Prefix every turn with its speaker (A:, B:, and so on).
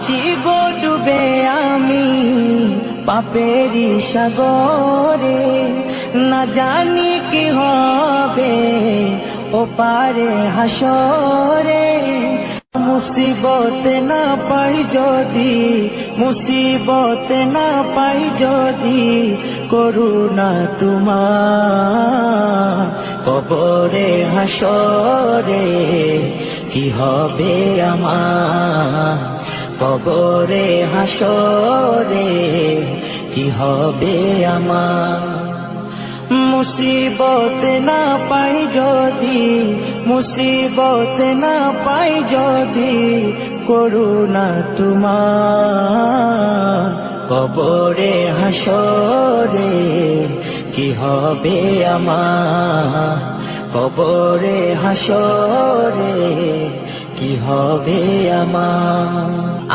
A: আছি গো ডুবে আমি পাপেরি সাগরে, না জানি কি হবে ও পারে হাসরে। মুসিবত না পাই যদি, মুসিবত না পাই যদি, করুণা তোমার কবরে হাসরে কি হবে আমার, কবরে হাসরে কি হবে আমার। মুসিবত না পাই যদি, মুসিবত না পাই যদি, করুণা তোমার কবরে হাসরে কি হবে আমার, কবরে হাসরে কি হবে আমার।